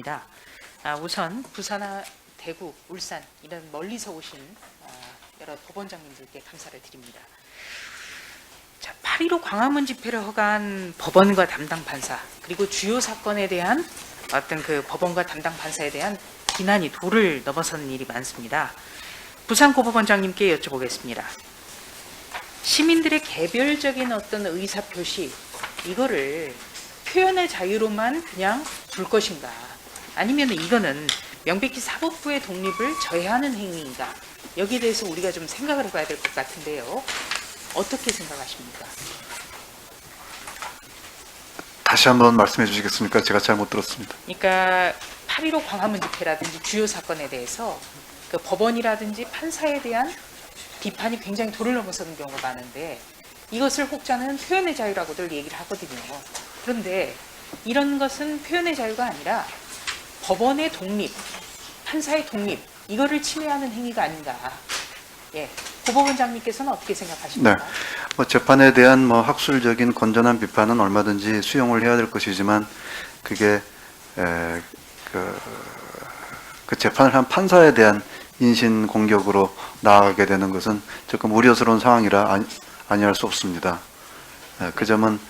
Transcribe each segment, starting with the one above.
있습니다. 우선 부산, 대구, 울산 이런 멀리서 오신 여러 법원장님들께 감사를 드립니다. 자, 8.15 광화문 집회를 허가한 법원과 담당 판사 그리고 주요 사건에 대한 어떤 그 법원과 담당 판사에 대한 비난이 도를 넘어서는 일이 많습니다. 부산 고법원장님께 여쭤보겠습니다. 시민들의 개별적인 어떤 의사 표시 이거를 표현의 자유로만 그냥 둘 것인가? 아니면 이거는 명백히 사법부의 독립을 저해하는 행위인가? 여기에 대해서 우리가 좀 생각을 해봐야 될 것 같은데요. 어떻게 생각하십니까? 다시 한번 말씀해 주시겠습니까? 제가 잘못 들었습니다. 그러니까 8.15 광화문 집회라든지 주요 사건에 대해서 그 법원이라든지 판사에 대한 비판이 굉장히 도를 넘어서는 경우가 많은데 이것을 혹자는 표현의 자유라고들 얘기를 하거든요. 그런데 이런 것은 표현의 자유가 아니라 법원의 독립, 판사의 독립 이거를 침해하는 행위가 아닌가. 예, 고법원장님께서는 어떻게 생각하십니까? 네, 재판에 대한 학술적인 건전한 비판은 얼마든지 수용을 해야 될 것이지만 그게 그 재판을 한 판사에 대한 인신 공격으로 나아가게 되는 것은 조금 우려스러운 상황이라 아니할 수 없습니다. 그 점은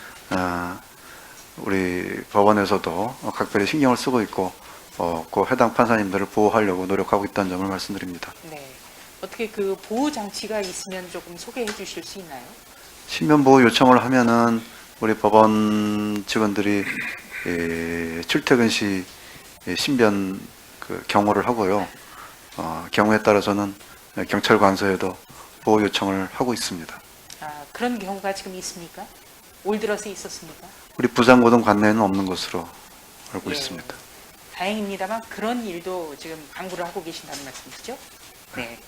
우리 법원에서도 각별히 신경을 쓰고 있고 그 해당 판사님들을 보호하려고 노력하고 있다는 점을 말씀드립니다. 네. 어떻게 그 보호 장치가 있으면 조금 소개해 주실 수 있나요? 신변 보호 요청을 하면은 우리 법원 직원들이 출퇴근 시 신변 경호를 하고요. 경우에 따라서는 경찰 관서에도 보호 요청을 하고 있습니다. 그런 경우가 지금 있습니까? 올 들어서 있었습니까? 우리 부산고등 관내에는 없는 것으로 알고 있습니다. 다행입니다만 그런 일도 지금 강구를 하고 계신다는 말씀이시죠? 네.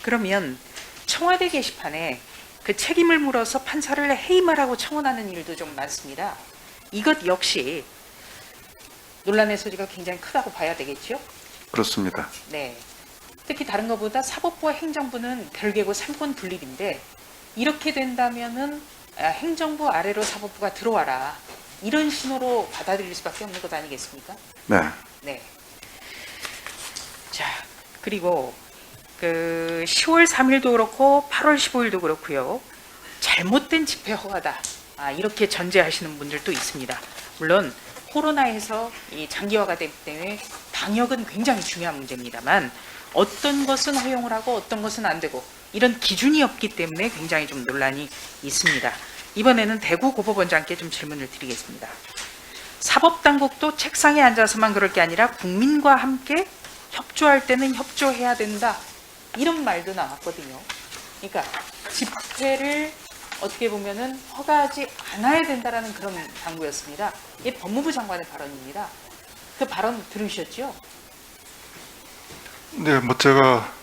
그러면 청와대 게시판에 그 책임을 물어서 판사를 해임하라고 청원하는 일도 좀 많습니다. 이것 역시 논란의 소지가 굉장히 크다고 봐야 되겠죠? 그렇습니다. 네. 특히 다른 것보다 사법부와 행정부는 별개고 삼권 분립인데 이렇게 된다면은 행정부 아래로 사법부가 들어와라. 이런 신호로 받아들일 수밖에 없는 것 아니겠습니까? 네. 네. 자, 그리고 그 10월 3일도 그렇고 8월 15일도 그렇고요. 잘못된 집회 허가다. 이렇게 전제하시는 분들도 있습니다. 물론 코로나에서 이 장기화가 되기 때문에 방역은 굉장히 중요한 문제입니다만 어떤 것은 허용을 하고 어떤 것은 안 되고 이런 기준이 없기 때문에 굉장히 좀 논란이 있습니다. 이번에는 대구 고법원장께 좀 질문을 드리겠습니다. 사법당국도 책상에 앉아서만 그럴 게 아니라 국민과 함께 협조할 때는 협조해야 된다. 이런 말도 나왔거든요. 그러니까 집회를 어떻게 보면은 허가하지 않아야 된다라는 그런 당부였습니다. 이게 법무부 장관의 발언입니다. 그 발언 들으셨죠? 네, 제가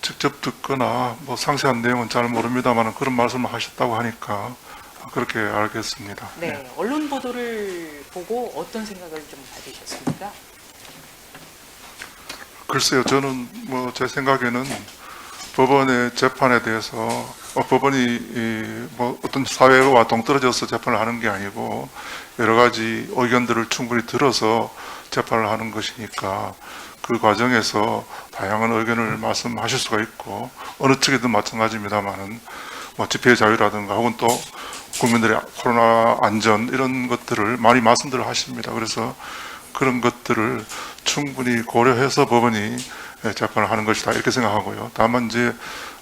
직접 듣거나 상세한 내용은 잘 모릅니다만 그런 말씀을 하셨다고 하니까 그렇게 알겠습니다. 네, 언론 보도를 보고 어떤 생각을 좀 가지셨습니까? 글쎄요, 저는 제 생각에는 법원의 재판에 대해서 법원이 어떤 사회와 동떨어져서 재판을 하는 게 아니고 여러 가지 의견들을 충분히 들어서 재판을 하는 것이니까 그 과정에서 다양한 의견을 말씀하실 수가 있고 어느 측에든 마찬가지입니다만은 집회의 자유라든가 혹은 또 국민들의 코로나 안전 이런 것들을 많이 말씀들을 하십니다. 그래서 그런 것들을 충분히 고려해서 법원이 재판을 하는 것이다 이렇게 생각하고요. 다만 이제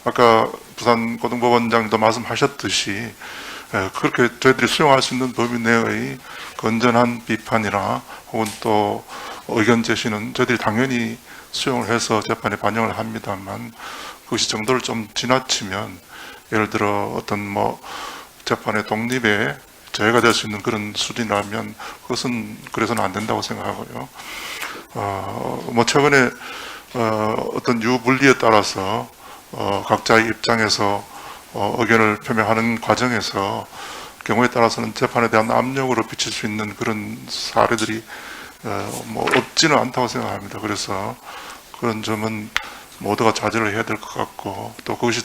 아까 부산고등법원장도 말씀하셨듯이 그렇게 저희들이 수용할 수 있는 범위 내의 건전한 비판이나 혹은 또 의견 제시는 저희들이 당연히 수용을 해서 재판에 반영을 합니다만 그것이 정도를 좀 지나치면 예를 들어 어떤 재판의 독립에 저해가 될 수 있는 그런 수준이라면 그것은 그래서는 안 된다고 생각하고요. 최근에 어떤 유불리에 따라서 각자의 입장에서 의견을 표명하는 과정에서 경우에 따라서는 재판에 대한 압력으로 비칠 수 있는 그런 사례들이 없지는 않다고 생각합니다. 그래서 그런 점은 모두가 자제를 해야 될 것 같고 또 그것이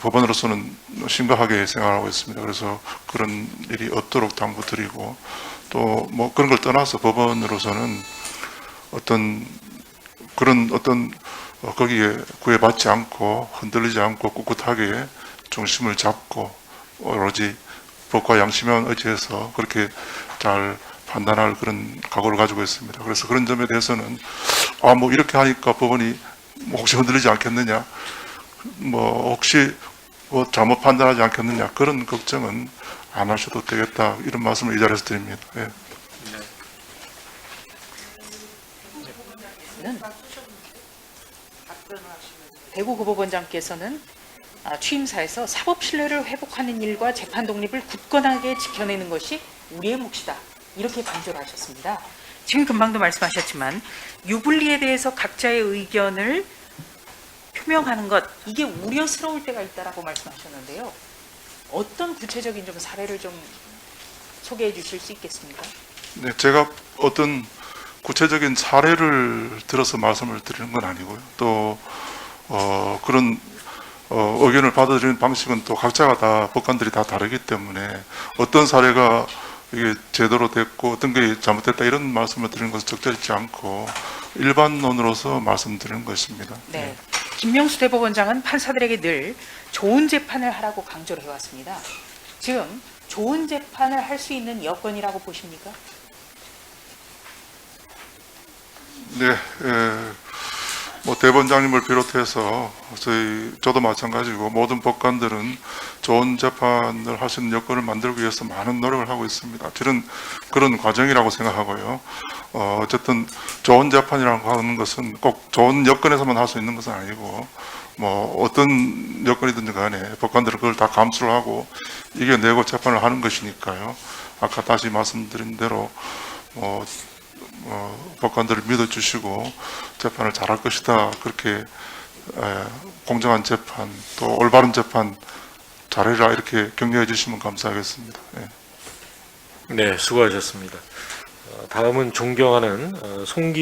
법원으로서는 심각하게 생각하고 있습니다. 그래서 그런 일이 없도록 당부드리고 또 뭐 그런 걸 떠나서 법원으로서는 어떤 거기에 구애받지 않고 흔들리지 않고 꿋꿋하게 중심을 잡고 오로지 법과 양심에 의지해서 그렇게 잘 판단할 그런 각오를 가지고 있습니다. 그래서 그런 점에 대해서는 뭐 이렇게 하니까 법원이 뭐 혹시 흔들리지 않겠느냐, 뭐 혹시 뭐 잘못 판단하지 않겠느냐, 그런 걱정은 안 하셔도 되겠다, 이런 말씀을 이 자리에서 드립니다. 예. 대구 고법원장께서는 취임사에서 사법 신뢰를 회복하는 일과 재판 독립을 굳건하게 지켜내는 것이 우리의 몫이다, 이렇게 강조를 하셨습니다. 지금 금방도 말씀하셨지만 유불리에 대해서 각자의 의견을 표명하는 것, 이게 우려스러울 때가 있다라고 말씀하셨는데요. 어떤 구체적인 좀 사례를 좀 소개해 주실 수 있겠습니까? 네, 제가 어떤 구체적인 사례를 들어서 말씀을 드리는 건 아니고요. 또 그런 의견을 받아들이는 방식은 또 각자가 다 법관들이 다 다르기 때문에 어떤 사례가 이게 제대로 됐고 어떤 게 잘못됐다, 이런 말씀을 드리는 것은 적절치 않고 일반론으로서 말씀드리는 것입니다. 네. 김명수 대법원장은 판사들에게 늘 좋은 재판을 하라고 강조를 해왔습니다. 지금 좋은 재판을 할 수 있는 여건이라고 보십니까? 네, 뭐 대법원장님을 비롯해서 저도 마찬가지고 모든 법관들은 좋은 재판을 하시는 여건을 만들기 위해서 많은 노력을 하고 있습니다. 저는 그런 과정이라고 생각하고요. 어쨌든 좋은 재판이라고 하는 것은 꼭 좋은 여건에서만 할 수 있는 것은 아니고, 뭐 어떤 여건이든지 간에 법관들은 그걸 다 감수를 하고 이겨내고 재판을 하는 것이니까요. 아까 다시 말씀드린 대로 법관들을 믿어주시고 재판을 잘할 것이다, 그렇게 공정한 재판, 또 올바른 재판 잘해라, 이렇게 격려해 주시면 감사하겠습니다. 네, 수고하셨습니다. 다음은 존경하는 송기